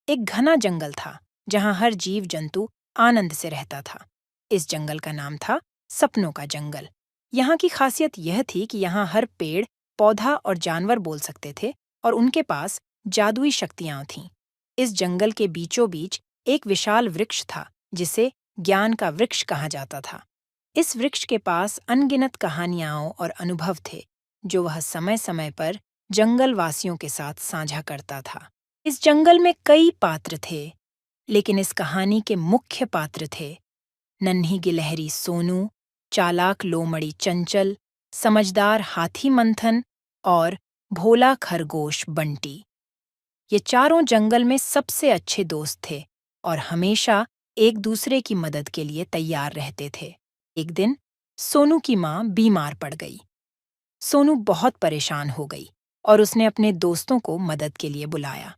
एक घना जंगल था जहां हर जीव जंतु आनंद से रहता था। इस जंगल का नाम था सपनों का जंगल। यहाँ की खासियत यह थी कि यहाँ हर पेड़, पौधा और जानवर बोल सकते थे और उनके पास जादुई शक्तियां थीं। इस जंगल के बीचों बीच एक विशाल वृक्ष था जिसे ज्ञान का वृक्ष कहा जाता था। इस वृक्ष के पास अनगिनत कहानियां और अनुभव थे जो वह समय समय पर जंगल वासियों के साथ साझा करता था। इस जंगल में कई पात्र थे, लेकिन इस कहानी के मुख्य पात्र थे नन्ही गिलहरी सोनू, चालाक लोमड़ी चंचल, समझदार हाथी मंथन और भोला खरगोश बंटी। ये चारों जंगल में सबसे अच्छे दोस्त थे और हमेशा एक दूसरे की मदद के लिए तैयार रहते थे। एक दिन सोनू की माँ बीमार पड़ गई। सोनू बहुत परेशान हो गई और उसने अपने दोस्तों को मदद के लिए बुलाया।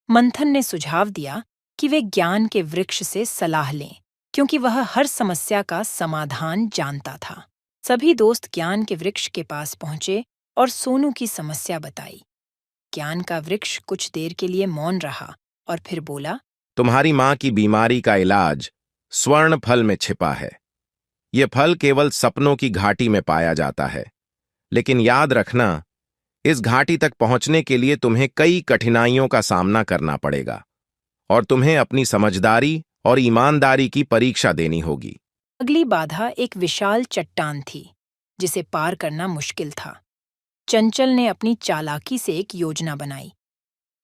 मंथन ने सुझाव दिया कि वे ज्ञान के वृक्ष से सलाह लें, क्योंकि वह हर समस्या का समाधान जानता था। सभी दोस्त ज्ञान के वृक्ष के पास पहुंचे और सोनू की समस्या बताई। ज्ञान का वृक्ष कुछ देर के लिए मौन रहा और फिर बोला, तुम्हारी माँ की बीमारी का इलाज स्वर्ण फल में छिपा है। यह फल केवल सपनों की घाटी में पाया जाता है, लेकिन याद रखना, इस घाटी तक पहुंचने के लिए तुम्हें कई कठिनाइयों का सामना करना पड़ेगा और तुम्हें अपनी समझदारी और ईमानदारी की परीक्षा देनी होगी। अगली बाधा एक विशाल चट्टान थी जिसे पार करना मुश्किल था। चंचल ने अपनी चालाकी से एक योजना बनाई।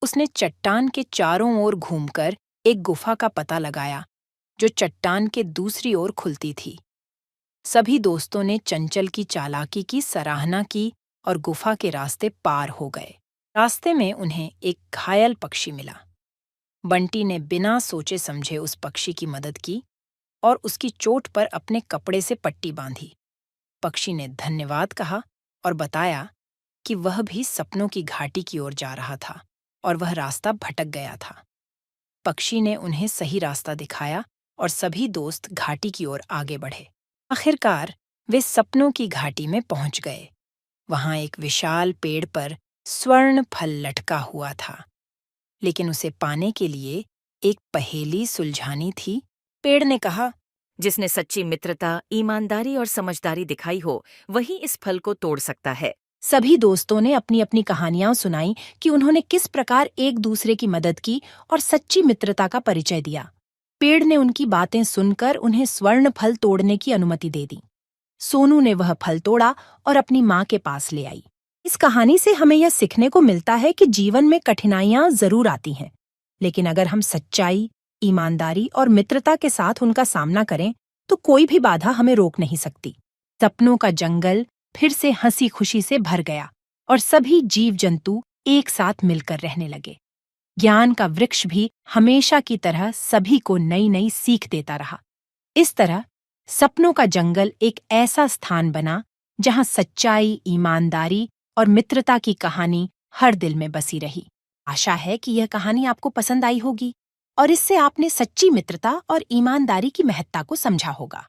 उसने चट्टान के चारों ओर घूमकर एक गुफा का पता लगाया जो चट्टान के दूसरी ओर खुलती थी। सभी दोस्तों ने चंचल की चालाकी की सराहना की और गुफा के रास्ते पार हो गए। रास्ते में उन्हें एक घायल पक्षी मिला। बंटी ने बिना सोचे समझे उस पक्षी की मदद की और उसकी चोट पर अपने कपड़े से पट्टी बांधी। पक्षी ने धन्यवाद कहा और बताया कि वह भी सपनों की घाटी की ओर जा रहा था और वह रास्ता भटक गया था। पक्षी ने उन्हें सही रास्ता दिखाया और सभी दोस्त घाटी की ओर आगे बढ़े। आखिरकार वे सपनों की घाटी में पहुंच गए। वहां एक विशाल पेड़ पर स्वर्ण फल लटका हुआ था, लेकिन उसे पाने के लिए एक पहेली सुलझानी थी। पेड़ ने कहा, जिसने सच्ची मित्रता, ईमानदारी और समझदारी दिखाई हो, वही इस फल को तोड़ सकता है। सभी दोस्तों ने अपनी अपनी कहानियां सुनाई कि उन्होंने किस प्रकार एक दूसरे की मदद की और सच्ची मित्रता का परिचय दिया। पेड़ ने उनकी बातें सुनकर उन्हें स्वर्ण फल तोड़ने की अनुमति दे दी। सोनू ने वह फल तोड़ा और अपनी माँ के पास ले आई। इस कहानी से हमें यह सीखने को मिलता है कि जीवन में कठिनाइयां जरूर आती हैं, लेकिन अगर हम सच्चाई, ईमानदारी और मित्रता के साथ उनका सामना करें तो कोई भी बाधा हमें रोक नहीं सकती। सपनों का जंगल फिर से हंसी खुशी से भर गया और सभी जीव जंतु एक साथ मिलकर रहने लगे। ज्ञान का वृक्ष भी हमेशा की तरह सभी को नई नई सीख देता रहा। इस तरह सपनों का जंगल एक ऐसा स्थान बना जहां सच्चाई, ईमानदारी और मित्रता की कहानी हर दिल में बसी रही। आशा है कि यह कहानी आपको पसंद आई होगी और इससे आपने सच्ची मित्रता और ईमानदारी की महत्ता को समझा होगा।